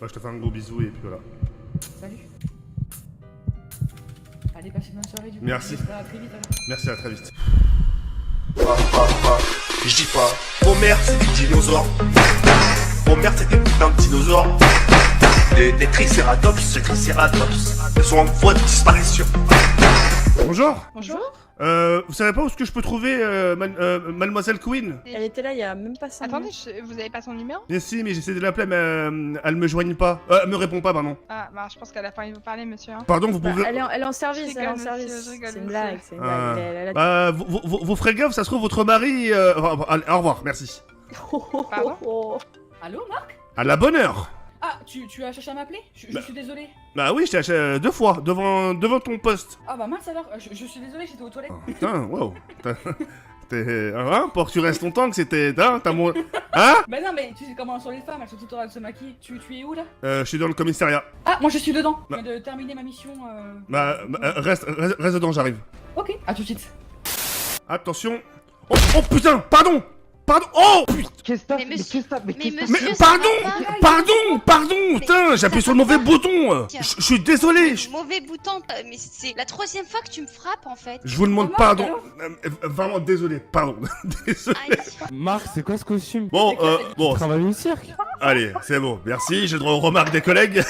je te fais un gros bisou et puis voilà. Salut. Allez, passez une bonne soirée du coup. Merci. J'espère à très vite. Alors. Merci, à très vite. Je dis pas, Homer c'est des dinosaures. Homer c'est des putains de dinosaures. Des tricératops, ces tricératops, ils sont en voie de disparition. Bonjour. Bonjour. Vous savez pas où est-ce que je peux trouver Mademoiselle Queen? Elle était là il y a même pas 5 Attendez, minutes. vous avez pas son numéro? Bien si, mais j'essaie de l'appeler, mais elle me joigne pas. Elle me répond pas, pardon. Ah, bah je pense qu'elle a pas envie de vous parler, monsieur. Hein. Pardon, vous Bah, pouvez... elle est en service, Je elle est en rigole, service. monsieur, je rigole, C'est une monsieur. blague, c'est une blague. Elle a- Bah, vous ferez gaffe, ça se trouve votre mari... allez, au revoir, merci. Pardon Allô, Marc? À la bonne heure. Ah, tu as cherché à m'appeler? Je suis désolé. Bah oui, je t'ai acheté 2 fois, devant ton poste. Ah bah mince alors, je suis désolé, j'étais aux toilettes. Oh, putain, wow. T'es... Hein, pour que tu restes longtemps que c'était... Hein, t'as mon... Hein? Bah non, mais tu sais comment sont les femmes, elles sont toutes en train de se maquiller. Tu es où là? Je suis dans le commissariat. Ah, moi je suis dedans. Bah. Je viens de terminer ma mission. Reste dedans, j'arrive. Ok, à tout de suite. Attention. Oh putain, pardon. Oh putain. Qu'est-ce que t'as Mais fait? monsieur- Qu'est-ce que t'as Mais qu'est-ce que monsieur, Mais ça pardon, va pas. putain, j'ai appuyé sur le mauvais bouton. Je suis désolé. Mauvais bouton, mais c'est la 3e fois que tu me frappes en fait. Je vous demande Ah, pardon. alors Vraiment désolé, pardon. Désolé. Aïe. Marc, c'est quoi ce costume? Bon, Tu travailles au cirque? allez, c'est bon, merci, j'ai droit aux remarques des collègues.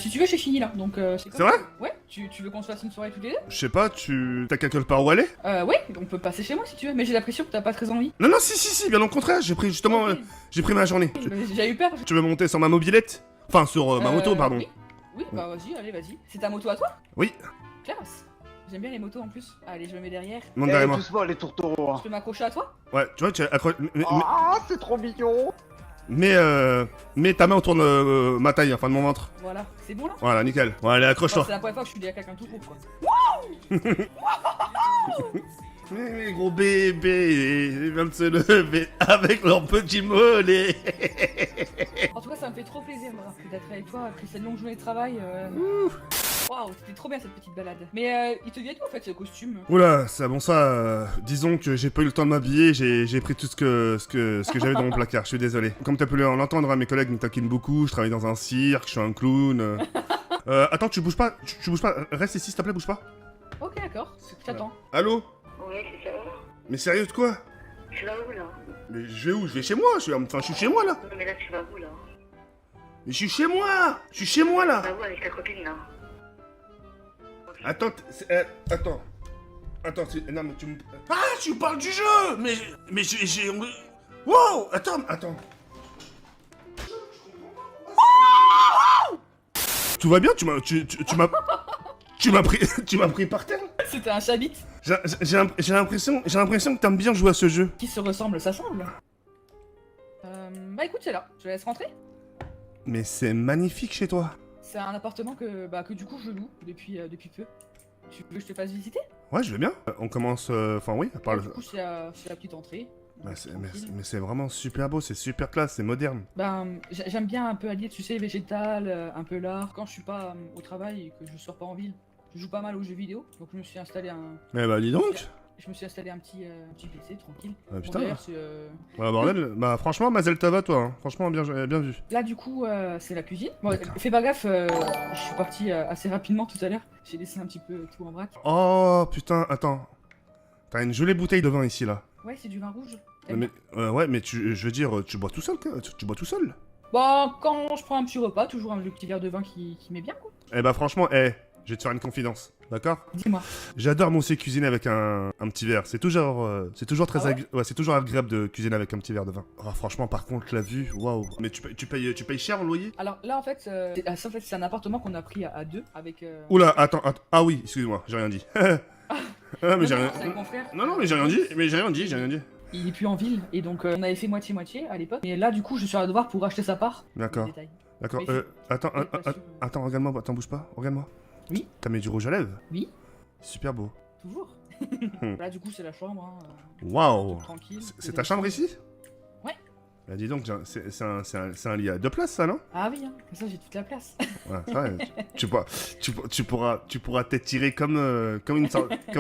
Si tu veux, j'ai fini là, donc C'est vrai? Ouais, tu veux qu'on se fasse une soirée tous les deux? Je sais pas, t'as quelque part où aller? Ouais, on peut passer chez moi si tu veux, mais j'ai l'impression que t'as pas très envie. Non, si, bien au contraire, j'ai pris justement, Ok. j'ai pris ma journée. J'ai eu peur. Tu veux monter sur ma mobilette? Enfin, sur ma moto, pardon. Oui, bah vas-y, allez, vas-y. C'est ta moto à toi? Oui. Classe. J'aime bien les motos en plus. Allez, je me mets derrière. Monte derrière moi. Doucement les tourtereaux. Hein. Je peux m'accrocher à toi? Ouais, tu vois, tu accroches... Ah, c'est trop mignon. Mets ta main autour de ma taille, enfin de mon ventre. Voilà, c'est bon là? Voilà, nickel. Bon, allez, Enfin, accroche-toi. c'est la première fois que je suis derrière quelqu'un tout court quoi. Mais gros bébé, ils viennent de se lever avec leur petit mollet. En tout cas, ça me fait trop plaisir Marc, d'être avec toi après cette longue journée de travail. Waouh, c'était trop bien cette petite balade. Mais il te vient d'où en fait ce costume? Oula, ça, bon ça, disons que j'ai pas eu le temps de m'habiller, j'ai pris tout ce que j'avais dans mon placard, je suis désolé. Comme t'as pu l'entendre, hein, mes collègues me taquinent beaucoup, je travaille dans un cirque, je suis un clown. Attends, tu bouges pas, tu bouges pas, reste ici s'il te plaît, bouge pas. Ok, d'accord, je t'attends. Allô? Ouais, c'est ça. Mais sérieux de quoi? Tu vas où là? Mais je vais où? Je vais chez moi, je suis chez moi là. Non, mais là, tu vas où là? Mais je suis chez moi! Je suis chez moi là! Tu vas où avec ta copine là? Attends, attends. Attends, non mais tu me... Ah, tu me parles du jeu! Mais j'ai... Wow! Attends. Tout va bien? Tu m'as pris par terre? C'était un chabit J'ai l'impression que t'aimes bien jouer à ce jeu. qui se ressemble, ça semble. Bah écoute, c'est là, je te laisse rentrer. Mais c'est magnifique chez toi. C'est un appartement que du coup je loue depuis peu. Tu veux que je te fasse visiter? Ouais, je veux bien. On commence... Enfin oui, à part le... Du coup, c'est la petite entrée. Bah, Tranquille. mais c'est vraiment super beau, c'est super classe, c'est moderne. Ben, j'aime bien un peu allier, tu sais, végétal, un peu l'art. Quand je suis pas au travail et que je sors pas en ville, je joue pas mal aux jeux vidéo, donc je me suis installé Eh bah dis donc. un petit PC tranquille. Ah, Bon, putain. d'ailleurs, c'est, Ouais, bordel. Bah franchement, Mazel Tova toi. Hein. Franchement, bien vu. là, du coup, c'est la cuisine. Bon, D'accord. fais pas gaffe, je suis parti assez rapidement tout à l'heure. J'ai laissé un petit peu tout en vrac. Oh putain, attends. T'as une jolie bouteille de vin ici là. Ouais, c'est du vin rouge. Mais, ouais, mais je veux dire, tu bois tout seul, quoi. Tu bois tout seul. Bon, quand je prends un petit repas, toujours un petit verre de vin qui met bien, quoi. Eh bah franchement, je vais te faire une confidence, d'accord? Dis-moi. J'adore moi aussi cuisiner avec un petit verre. C'est toujours très Ah ouais c'est toujours agréable de cuisiner avec un petit verre de vin. Oh, franchement, par contre, la vue, waouh. Mais tu payes cher en loyer? Alors là, en fait, c'est un appartement qu'on a pris à deux avec. Oula, attends. Ah oui, excuse-moi, j'ai rien dit. Ah, mais j'ai rien. C'est avec mon frère. Non, mais j'ai rien dit. Il est plus en ville et donc on avait fait moitié-moitié à l'époque. Et là, du coup, je suis à devoir pour acheter sa part. D'accord. Les détails. D'accord, Mais attends, c'est pas sûr. attends, regarde-moi, attends, bouge pas, regarde-moi. Oui. T'as mis du rouge à lèvres? Oui. Super beau. Toujours. Là, du coup, c'est la chambre. Hein, Waouh. tranquille. C'est ta chambre ici? Ouais. Bah dis donc, c'est un lit à 2 places ça, non? Ah oui, hein, comme ça j'ai toute la place. Ouais, c'est vrai. tu pourras t'étirer comme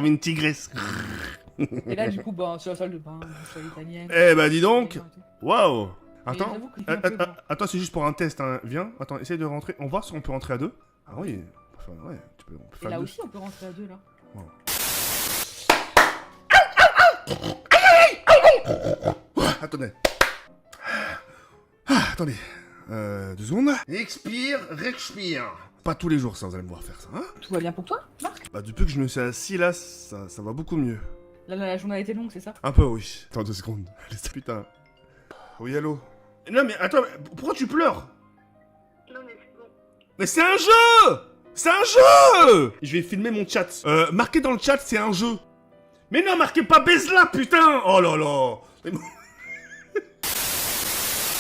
une tigresse. Et là, du coup, bah, sur la salle de bain, sur l'italienne. Eh bah dis donc. Waouh. Attends, j'avoue que je suis un peu bon. attends, c'est juste pour un test, hein. Viens, attends, essaye de rentrer. On va voir si on peut rentrer à deux. Ah oui, enfin, ouais, on peut Et faire là deux. aussi, on peut rentrer à deux, là. Attendez. Attendez. 2 secondes. Expire, respire. Pas tous les jours ça, vous allez me voir faire ça, hein. Tout va bien pour toi, Marc? Bah depuis que je me suis assis là, ça va beaucoup mieux. Là, la journée a été longue, c'est ça? Un peu, oui. Attends 2 secondes. Putain. Oui, allô. Non mais attends, pourquoi tu pleures? Non, mais c'est bon. Mais c'est un jeu! C'est un jeu! Je vais filmer mon chat. Marquez dans le chat, c'est un jeu. Mais non, marquez pas baise là, putain! Oh là là!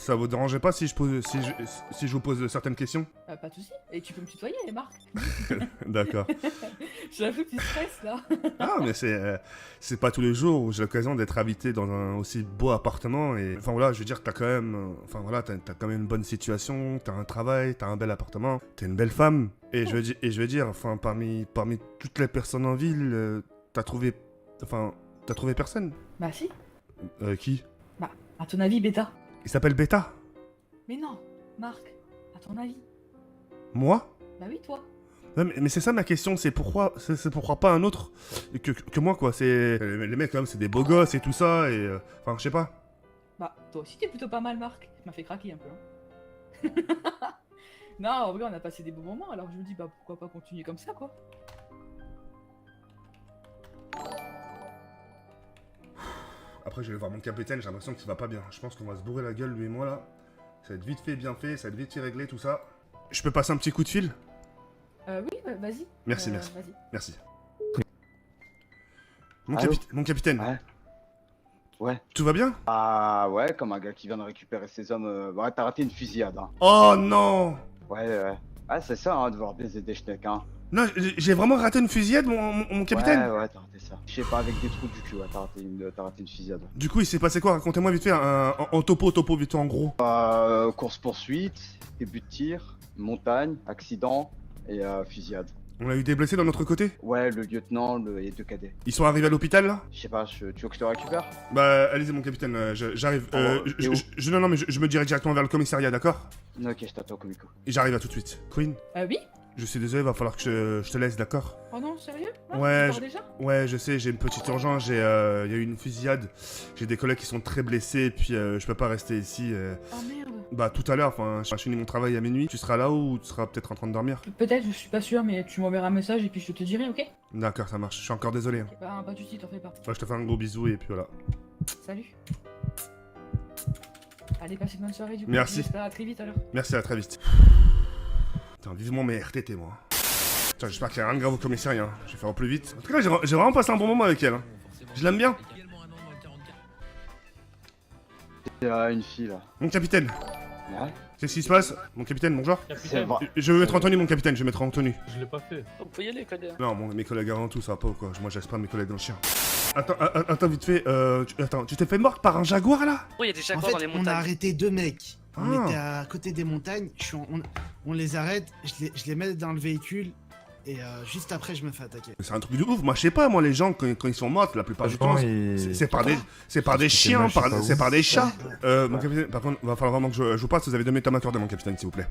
Ça vous dérangeait pas si je vous pose certaines questions? Pas de soucis. Et tu peux me tutoyer, Marc? D'accord. J'avoue que tu stresses, là. Ah, mais c'est pas tous les jours où j'ai l'occasion d'être habité dans un aussi beau appartement et... Enfin voilà, je veux dire, t'as quand même... Enfin voilà, t'as quand même une bonne situation, t'as un travail, t'as un bel appartement, t'es une belle femme. Et je veux dire, enfin, parmi toutes les personnes en ville, t'as trouvé personne? Bah si. Qui? Bah, à ton avis, Bêta? Il s'appelle Beta? Mais non, Marc, à ton avis? Moi? Bah oui, toi. Non, mais c'est ça ma question, c'est pourquoi pas un autre que moi, quoi. C'est... Les mecs, quand même, c'est des beaux gosses et tout ça, et... Enfin, je sais pas. Bah, toi aussi, t'es plutôt pas mal, Marc. Tu m'as fait craquer un peu, hein. Non, en vrai, on a passé des bons moments, alors je me dis, bah, pourquoi pas continuer comme ça, quoi. Après, je vais voir mon capitaine, j'ai l'impression qu'il va pas bien. Je pense qu'on va se bourrer la gueule, lui et moi, là. Ça va être vite fait, bien fait, ça va être vite fait réglé, tout ça. Je peux passer un petit coup de fil? Oui, vas-y. Merci, merci. Vas-y. Merci. Allô Mon capitaine, Ouais. Ouais. tout va bien? Ah ouais, comme un gars qui vient de récupérer ses hommes. Ouais, t'as raté une fusillade, hein. Oh non! Ouais. Ah, c'est ça, hein, devoir baiser des schnecks, hein. Non, j'ai vraiment raté une fusillade, mon capitaine? Ouais, t'as raté ça. Je sais pas, avec des trous du cul, ouais, t'as raté une fusillade. Du coup, il s'est passé quoi? Racontez-moi vite fait, en topo, vite fait, en gros. Course-poursuite, début de tir, montagne, accident et fusillade. On a eu des blessés dans notre côté? Ouais, le lieutenant et 2 cadets. Ils sont arrivés à l'hôpital, là? Je sais pas, tu veux que je te récupère? Bah, allez-y, mon capitaine, j'arrive. t'es où Non, mais je me dirige directement vers le commissariat, d'accord? Ok, je t'attends, Komiko. Et j'arrive à tout de suite. Queen, Oui? je suis désolé, va falloir que je te laisse, d'accord? Oh non, sérieux? Marc, Ouais, tu pars déjà? Ouais, je sais, j'ai une petite urgence, il y a eu une fusillade, j'ai des collègues qui sont très blessés, puis je peux pas rester ici. Oh merde. Bah, tout à l'heure, enfin, je finis mon travail à minuit, tu seras là ou tu seras peut-être en train de dormir? Peut-être, je suis pas sûr, mais tu m'enverras un message et puis je te dirai, ok? D'accord, ça marche, je suis encore désolé. Hein. Bah, pas de soucis, t'en fais pas. Ouais, je te fais un gros bisou et puis voilà. Salut. Allez, passez une bonne soirée, du coup. Merci. J'espère à très vite, alors. Merci, à très vite. Putain, vivement mes RTT, moi. Putain, j'espère qu'il y a rien de grave au commissariat, hein. Je vais faire au plus vite. En tout cas, j'ai vraiment passé un bon moment avec elle, hein. Je l'aime bien. Il y a une fille là. Mon capitaine, Ouais. qu'est-ce qui se passe? Mon capitaine, bonjour. C'est vrai. Je vais mettre en tenue, mon capitaine, je vais mettre en tenue. Je l'ai pas fait. On peut y aller, cadet. Non, mes collègues avant tout, ça va pas ou quoi? Moi, je laisse pas mes collègues dans le chien. Attends, vite fait, tu t'es fait mordre par un jaguar là? Oh, il y a des En jaguars dans les fait, on a montagnes. arrêté 2 mecs. On Ah. était à côté des montagnes. On les arrête, je les mets dans le véhicule et juste après, je me fais attaquer. C'est un truc de ouf, moi je sais pas, moi les gens quand ils sont morts, la plupart du temps, c'est par des chiens, c'est par des chats. Mon capitaine, par contre, va falloir vraiment que je vous passe, vous avez 2 minutes à m'accorder, mon capitaine, s'il vous plaît.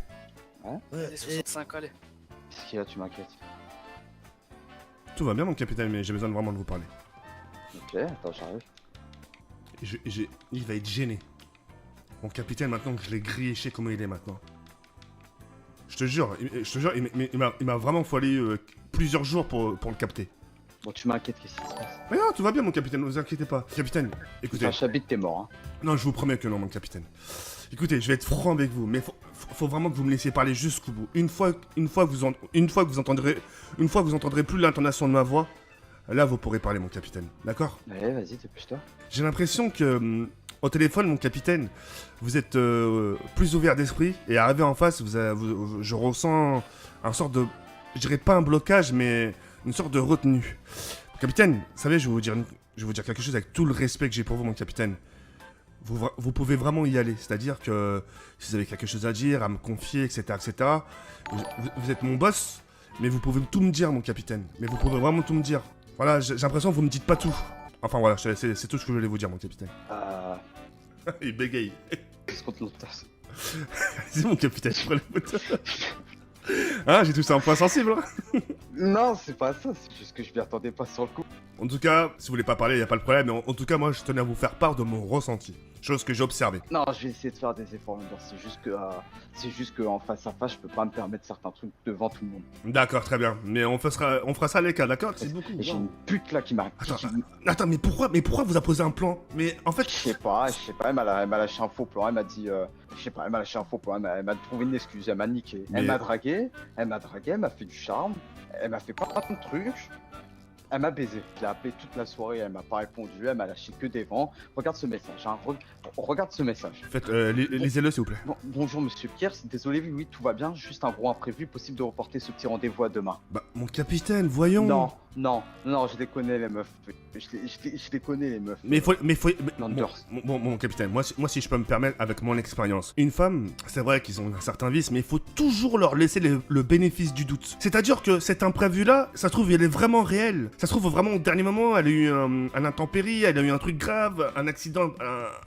Des 65, allez. Qu'est-ce qu'il y a, tu m'inquiètes? Tout va bien, mon capitaine, mais j'ai besoin vraiment de vous parler. Ok, attends, j'arrive. Il va être gêné. Mon capitaine, maintenant que je l'ai grillé, je sais comment il est maintenant. Je te jure, il m'a vraiment fallu plusieurs jours pour le capter. Bon, tu m'inquiètes, qu'est-ce qui se passe? Mais non, tout va bien, mon capitaine, ne vous inquiétez pas. Capitaine, écoutez. Un chabit, t'es mort, hein. Non, je vous promets que non, mon capitaine. Écoutez, je vais être franc avec vous, mais faut vraiment que vous me laissiez parler jusqu'au bout. Une fois que vous entendrez plus l'intonation de ma voix, là, vous pourrez parler, mon capitaine. D'accord? Allez, vas-y, dépêche-toi. J'ai l'impression que, au téléphone, mon capitaine, vous êtes plus ouvert d'esprit, et arrivé en face, je ressens un sorte de... Je dirais pas un blocage, mais une sorte de retenue. Capitaine, vous savez, je vais vous dire quelque chose avec tout le respect que j'ai pour vous, mon capitaine. Vous pouvez vraiment y aller, c'est-à-dire que si vous avez quelque chose à dire, à me confier, etc., vous êtes mon boss, mais vous pouvez tout me dire, mon capitaine. Mais vous pouvez vraiment tout me dire. Voilà, j'ai l'impression que vous me dites pas tout. Enfin voilà, c'est tout ce que je voulais vous dire, mon capitaine. Il bégaye. contre l'auteur. Vas-y, mon capitaine, je prends le moteur. Hein, j'ai touché un point sensible. Hein. Non, c'est pas ça, c'est juste que je m'y attendais pas sur le coup. En tout cas, si vous voulez pas parler, y a pas de problème. Mais en tout cas, moi, je tenais à vous faire part de mon ressenti. Chose que j'ai observée. Non, je vais essayer de faire des efforts, mais bon, c'est juste que en face à face, je peux pas me permettre certains trucs devant tout le monde. D'accord, très bien. Mais on fera ça à l'écart, d'accord? C'est beaucoup. Et j'ai une pute là qui m'a... Attends, mais pourquoi vous apposez un plan? Mais en fait... Je sais pas, elle m'a lâché un faux plan, elle m'a dit... Je sais pas, elle m'a lâché un faux plan, elle m'a trouvé une excuse, elle m'a niqué. Mais... Elle m'a dragué, elle m'a fait du charme, elle m'a fait pas de trucs. Elle m'a baisé, je l'ai appelé toute la soirée, elle m'a pas répondu, elle m'a lâché que des vents. Regarde ce message, hein. Regarde ce message. Faites, lisez-le s'il vous plaît. Bonjour monsieur Pierre, désolé, oui, tout va bien, juste un gros imprévu, possible de reporter ce petit rendez-vous à demain. Bah, mon capitaine, voyons. Non, je les connais les meufs. Je les connais les meufs. Mais Landers. Mon capitaine, moi si je peux me permettre avec mon expérience. Une femme, c'est vrai qu'ils ont un certain vice, mais il faut toujours leur laisser le bénéfice du doute. C'est-à-dire que cet imprévu-là, ça se trouve, il est vraiment réel. Ça se trouve vraiment au dernier moment, elle a eu un intempérie, elle a eu un truc grave, un accident,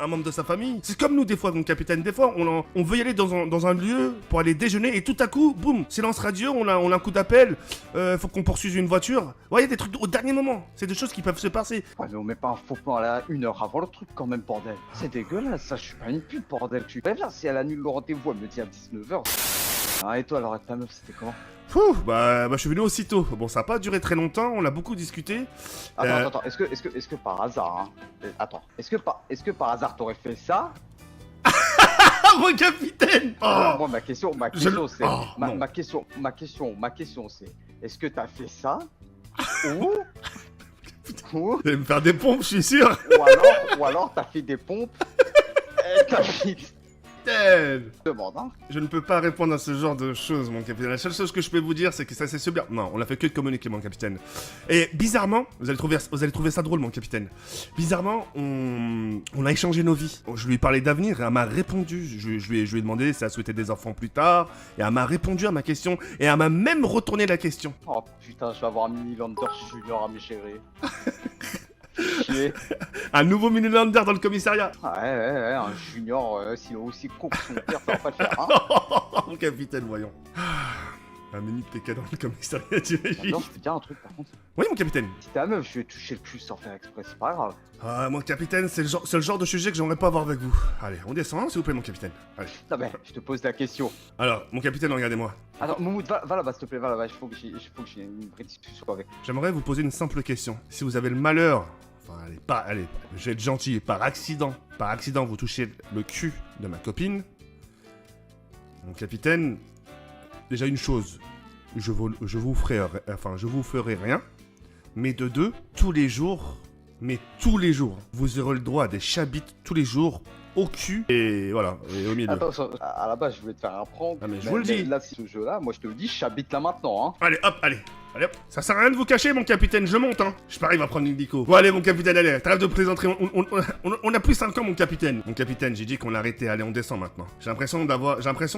un membre de sa famille. C'est comme nous des fois, mon capitaine. Des fois, on veut y aller dans un lieu pour aller déjeuner et tout à coup, boum, silence radio, on a un coup d'appel, faut qu'on poursuive une voiture. Ouais, il y a des trucs au dernier moment. C'est des choses qui peuvent se passer. Ouais, mais on met pas un faux plan là 1 heure avant le truc quand même, bordel. C'est dégueulasse, ça, je suis pas une pute, bordel. Tu préviens, si elle annule le rendez-vous, elle me dit à 19h. Ah, et toi, alors, avec ta meuf, c'était comment? Bah, je suis venu aussitôt. Bon, ça a pas duré très longtemps, on a beaucoup discuté. Attends, est-ce que par hasard, hein, attends, est-ce que par hasard t'aurais fait ça? Ah, mon capitaine! Alors, moi, ma question, c'est, Oh, ma question, c'est, est-ce que t'as fait ça? Ou Vous allez me faire des pompes, je suis sûr. Ou alors t'as fait des pompes et t'as fait... Demande, hein. Je ne peux pas répondre à ce genre de choses, mon capitaine. La seule chose que je peux vous dire, c'est que ça s'est super... Non, on a fait que de communiquer, mon capitaine. Et bizarrement, vous allez trouver ça drôle, mon capitaine. Bizarrement, on a échangé nos vies. Je lui ai parlé d'avenir et elle m'a répondu. Je lui ai demandé si elle souhaitait des enfants plus tard. Et elle m'a répondu à ma question. Et elle m'a même retourné la question. Oh putain, je vais avoir un mini Landers Junior à mes chéris. Un nouveau mini-lander dans le commissariat. Ouais, un junior, s'il est aussi con que son père, ça va pas le faire, hein. Mon capitaine, voyons. Un mini PK dans le commissariat, t'imagines? Non, je peux dire un truc par contre. Oui, mon capitaine. Si t'es la meuf, je vais toucher le cul sans faire exprès, c'est pas grave. Ah, mon capitaine, c'est le genre de sujet que j'aimerais pas avoir avec vous. Allez, on descend, hein, s'il vous plaît, mon capitaine. Allez. Non mais, je te pose la question. Alors, mon capitaine, regardez-moi. Attends, Moumoud, va là-bas, s'il te plaît, va là-bas, il faut que j'ai une vraie discussion avec. J'aimerais vous poser une simple question. Si vous avez le malheur... Enfin, allez, je vais être gentil, par accident, vous touchez le cul de ma copine. Mon capitaine, déjà une chose, je vous ferai rien, mais de deux, tous les jours, vous aurez le droit à des chabites tous les jours, au cul, et voilà, et au milieu. Attends, à la base, je voulais te faire un prank. Ah, mais je vous le dis. Là, ce jeu-là, moi, je te le dis, je j'habite là maintenant, hein. Allez, hop. Ça sert à rien de vous cacher, mon capitaine, je monte, hein. Je parie, va prendre une dico. Bon, allez, mon capitaine, allez, trêve de plaisanterie, on a plus 5 ans, mon capitaine. Mon capitaine, j'ai dit qu'on l'arrêtait, allez, on descend maintenant. J'ai l'impression,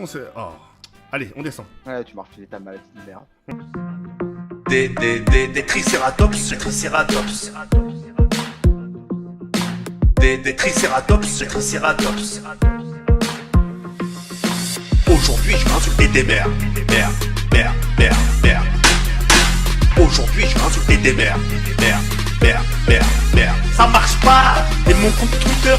c'est... Oh. Allez, on descend. Ouais, tu m'as refilé ta maladie de merde. Des tricératops, Des tricératops. Aujourd'hui, je vais insulter des mères. Aujourd'hui, je vais insulter des mères. Ça marche pas. Et mon compte Twitter,